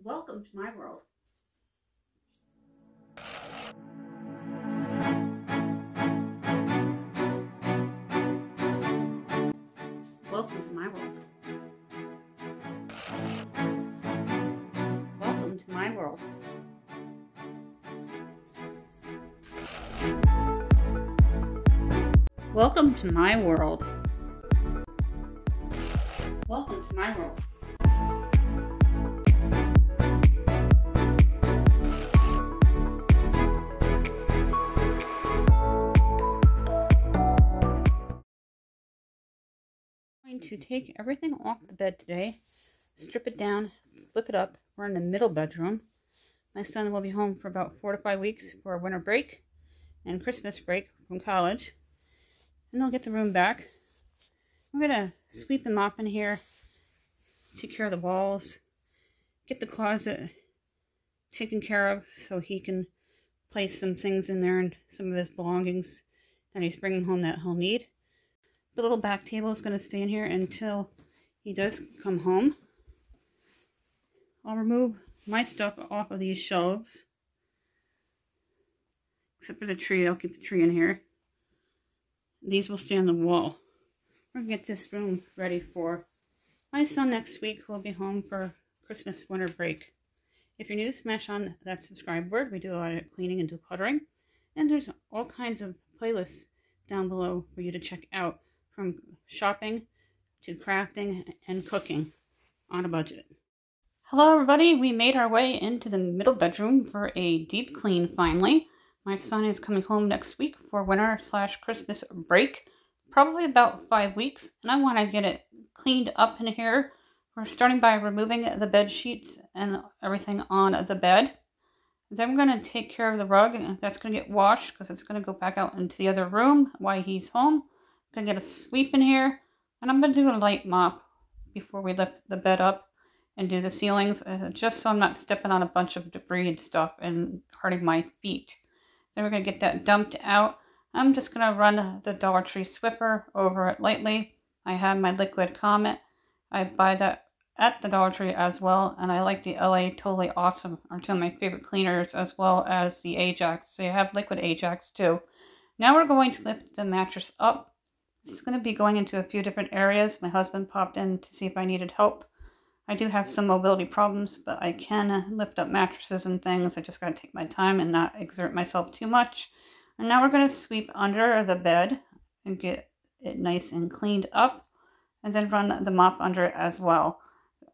Welcome to my world. Welcome to my world. Welcome to my world. Welcome to my world. Welcome to my world. I'm going to take everything off the bed today, strip it down, flip it up. We're in the middle bedroom. My son will be home for about 4 to 5 weeks for a winter break and Christmas break from college. And they'll get the room back. We're going to sweep and mop in here, take care of the walls, get the closet taken care of so he can place some things in there and some of his belongings that he's bringing home that he'll need. The little back table is going to stay in here until he does come home. I'll remove my stuff off of these shelves. Except for the tree, I'll keep the tree in here. These will stay on the wall. We're going to get this room ready for my son next week, who will be home for Christmas winter break. If you're new, smash on that subscribe word. We do a lot of cleaning and decluttering. And there's all kinds of playlists down below for you to check out, from shopping to crafting and cooking on a budget. Hello everybody, we made our way into the middle bedroom for a deep clean finally. My son is coming home next week for winter/Christmas break, probably about 5 weeks, and I want to get it cleaned up in here. We're starting by removing the bed sheets and everything on the bed. Then we're going to take care of the rug, and that's going to get washed because it's going to go back out into the other room while he's home. I'm going to get a sweep in here, and I'm going to do a light mop before we lift the bed up and do the ceilings, just so I'm not stepping on a bunch of debris and stuff and hurting my feet. Then we're going to get that dumped out. I'm just going to run the Dollar Tree Swiffer over it lightly. I have my Liquid Comet. I buy that at the Dollar Tree as well, and I like the LA Totally Awesome, are two of my favorite cleaners, as well as the Ajax. They have Liquid Ajax too. Now we're going to lift the mattress up. It's going to be going into a few different areas. My husband popped in to see if I needed help. I do have some mobility problems, but I can lift up mattresses and things. I just got to take my time and not exert myself too much. And now we're going to sweep under the bed and get it nice and cleaned up, and then run the mop under it as well.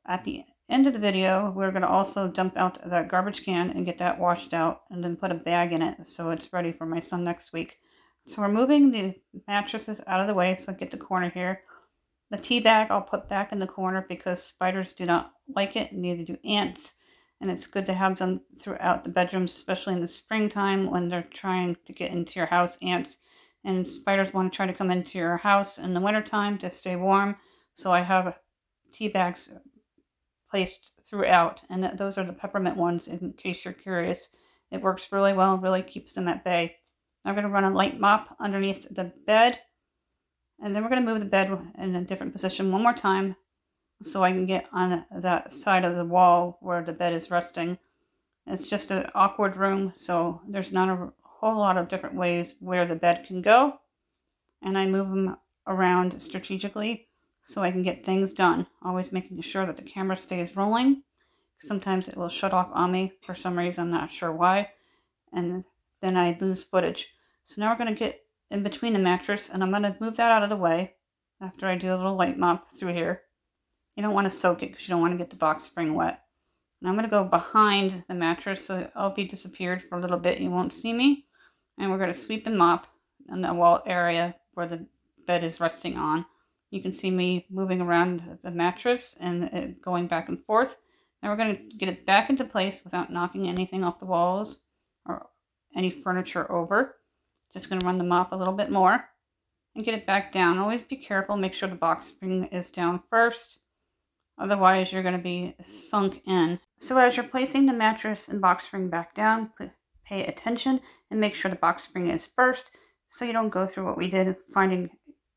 At the end of the video, we're going to also dump out that garbage can and get that washed out, and then put a bag in it so it's ready for my son next week. So we're moving the mattresses out of the way so I get the corner here. The tea bag I'll put back in the corner because spiders do not like it, and neither do ants. And it's good to have them throughout the bedrooms, especially in the springtime when they're trying to get into your house, ants. And spiders want to try to come into your house in the wintertime to stay warm. So I have tea bags placed throughout, and those are the peppermint ones in case you're curious. It works really well, really keeps them at bay. I'm going to run a light mop underneath the bed, and then we're going to move the bed in a different position one more time so I can get on that side of the wall where the bed is resting. It's just an awkward room, so there's not a whole lot of different ways where the bed can go, and I move them around strategically so I can get things done, always making sure that the camera stays rolling. Sometimes it will shut off on me for some reason, I'm not sure why, and then I lose footage. So now we're going to get in between the mattress, and I'm going to move that out of the way after I do a little light mop through here. You don't want to soak it because you don't want to get the box spring wet. And I'm going to go behind the mattress so I'll be disappeared for a little bit. You won't see me. And we're going to sweep and mop in the wall area where the bed is resting on. You can see me moving around the mattress and it going back and forth. Now we're going to get it back into place without knocking anything off the walls or any furniture over. Just going to run the mop a little bit more and get it back down. Always be careful, make sure the box spring is down first. Otherwise, you're going to be sunk in. So as you're placing the mattress and box spring back down, pay attention and make sure the box spring is first so you don't go through what we did, finding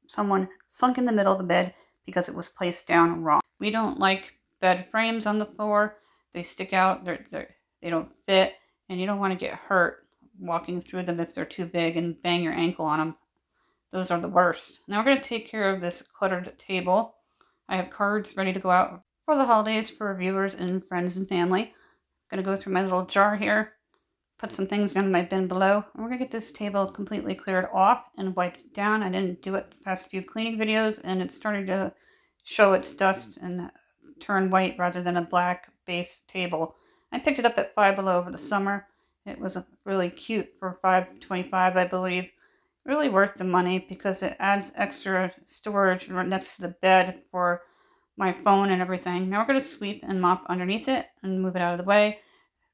someone sunk in the middle of the bed because it was placed down wrong. We don't like bed frames on the floor. They stick out, they don't fit, and you don't want to get hurt walking through them if they're too big and bang your ankle on them. Those are the worst. Now we're going to take care of this cluttered table. I have cards ready to go out for the holidays for viewers and friends and family. I'm going to go through my little jar here, put some things in my bin below, and we're going to get this table completely cleared off and wiped down. I didn't do it the past few cleaning videos, and it's starting to show its dust and turn white rather than a black base table. I picked it up at Five Below over the summer. It was really cute for $5.25, I believe. Really worth the money because it adds extra storage right next to the bed for my phone and everything. Now we're going to sweep and mop underneath it and move it out of the way.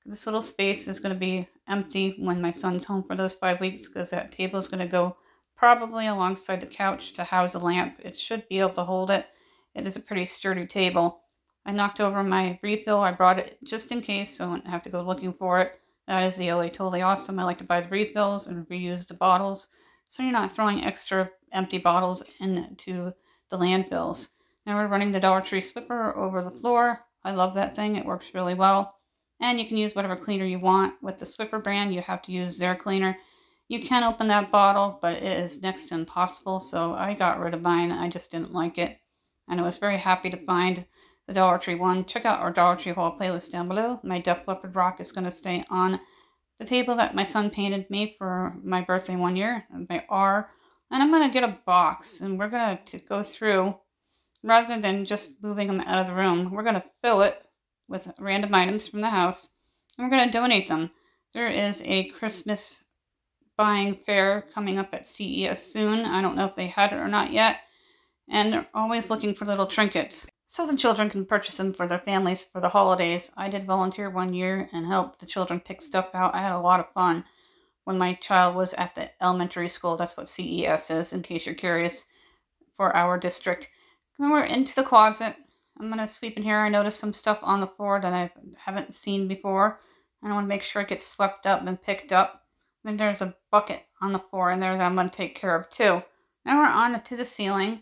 This little space is going to be empty when my son's home for those 5 weeks because that table is going to go probably alongside the couch to house a lamp. It should be able to hold it. It is a pretty sturdy table. I knocked over my refill. I brought it just in case so I wouldn't have to go looking for it. That is the LA Totally Awesome. I like to buy the refills and reuse the bottles so you're not throwing extra empty bottles into the landfills. Now we're running the Dollar Tree Swiffer over the floor. I love that thing. It works really well. And you can use whatever cleaner you want. With the Swiffer brand, you have to use their cleaner. You can open that bottle, but it is next to impossible, so I got rid of mine. I just didn't like it. And I was very happy to find the Dollar Tree one. Check out our Dollar Tree haul playlist down below. My Def Leppard rock is going to stay on the table that my son painted me for my birthday one year, my R. And I'm going to get a box, and we're going to go through, rather than just moving them out of the room, we're going to fill it with random items from the house, and we're going to donate them. There is a Christmas buying fair coming up at CES soon. I don't know if they had it or not yet, and they're always looking for little trinkets so the children can purchase them for their families for the holidays. I did volunteer one year and help the children pick stuff out. I had a lot of fun when my child was at the elementary school. That's what CES is, in case you're curious, for our district. Then we're into the closet. I'm going to sweep in here. I noticed some stuff on the floor that I haven't seen before. And I want to make sure it gets swept up and picked up. Then there's a bucket on the floor in there that I'm going to take care of too. Now we're on to the ceiling.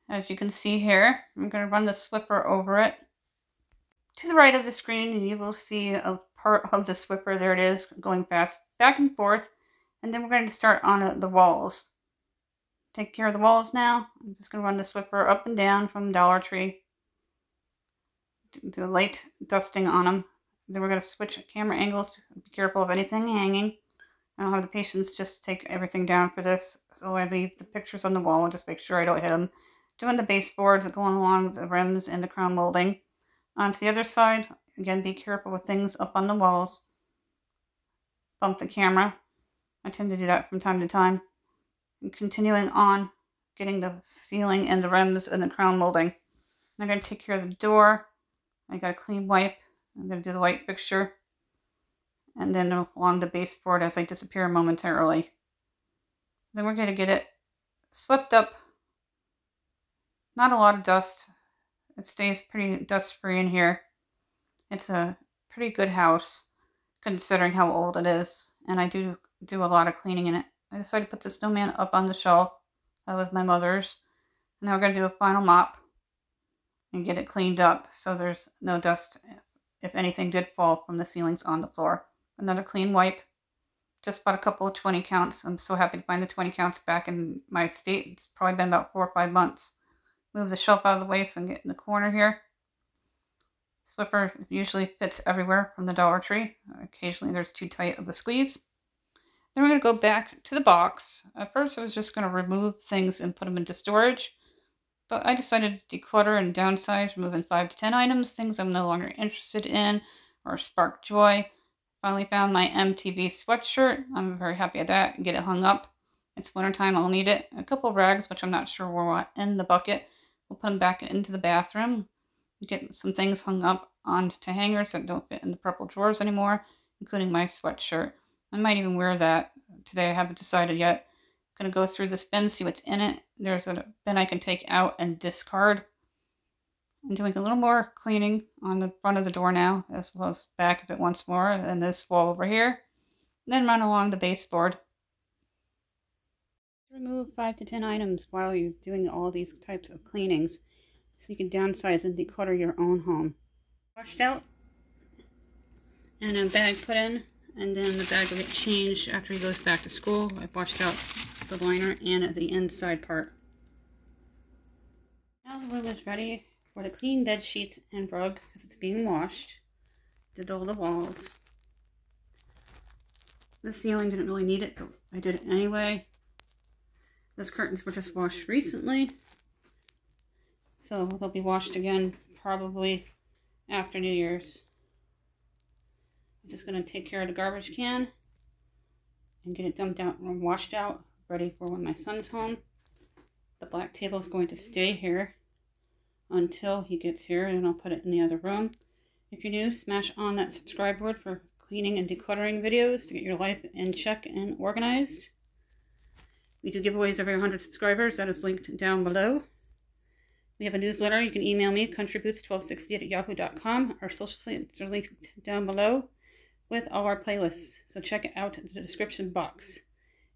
As you can see here, I'm going to run the Swiffer over it. To the right of the screen, and you will see a part of the Swiffer. There it is, going fast back and forth. And then we're going to start on the walls. Take care of the walls now. I'm just going to run the Swiffer up and down from Dollar Tree. Do a light dusting on them. Then we're going to switch camera angles to be careful of anything hanging. I don't have the patience just to take everything down for this, so I leave the pictures on the wall and just make sure I don't hit them. Doing the baseboards going along the rims and the crown molding. Onto the other side, again, be careful with things up on the walls. Bump the camera. I tend to do that from time to time. And continuing on, getting the ceiling and the rims and the crown molding. I'm going to take care of the door. I got a clean wipe. I'm going to do the white fixture. And then along the baseboard as I disappear momentarily. Then we're going to get it swept up. Not a lot of dust. It stays pretty dust-free in here. It's a pretty good house, considering how old it is. And I do a lot of cleaning in it. I decided to put the snowman up on the shelf. That was my mother's. Now we're going to do a final mop and get it cleaned up so there's no dust if anything did fall from the ceilings on the floor. Another clean wipe. Just bought a couple of 20 counts. I'm so happy to find the 20 counts back in my state. It's probably been about 4 or 5 months. Move the shelf out of the way so I can get in the corner here. Swiffer usually fits everywhere from the Dollar Tree. Occasionally there's too tight of a squeeze. Then we're going to go back to the box. At first I was just going to remove things and put them into storage. But I decided to declutter and downsize, removing 5 to 10 items, things I'm no longer interested in or spark joy. Finally found my MTV sweatshirt. I'm very happy at that. Get it hung up. It's wintertime, I'll need it. A couple of rags, which I'm not sure were in the bucket. We'll put them back into the bathroom. Get some things hung up onto hangers that don't fit in the purple drawers anymore, including my sweatshirt. I might even wear that today. I haven't decided yet. I'm going to go through this bin, see what's in it. There's a bin I can take out and discard. I'm doing a little more cleaning on the front of the door now, as well as back of it once more, and this wall over here. Then run along the baseboard. Remove 5 to 10 items while you're doing all these types of cleanings, so you can downsize and declutter your own home. Washed out and a bag put in, and then the bag will get changed after he goes back to school. I've washed out the liner and the inside part. Now the room is ready for the clean bed sheets and rug because it's being washed. Did all the walls. The ceiling didn't really need it, but I did it anyway. Those curtains were just washed recently, so they'll be washed again probably after New Year's. I'm just going to take care of the garbage can and get it dumped out and washed out, ready for when my son's home. The black table is going to stay here until he gets here, and I'll put it in the other room. If you're new, smash on that subscribe board for cleaning and decluttering videos to get your life in check and organized. We do giveaways every 100 subscribers. That is linked down below. We have a newsletter. You can email me, countryboots1268@yahoo.com. Our social sites are linked down below with all our playlists, so check it out in the description box.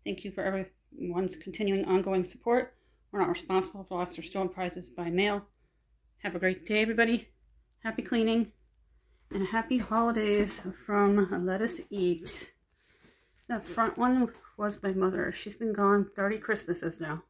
Thank you for everyone's continuing ongoing support. We're not responsible for lost or stolen prizes by mail. Have a great day, everybody. Happy cleaning and happy holidays from Let Us Eat. The front one was my mother. She's been gone 30 Christmases now.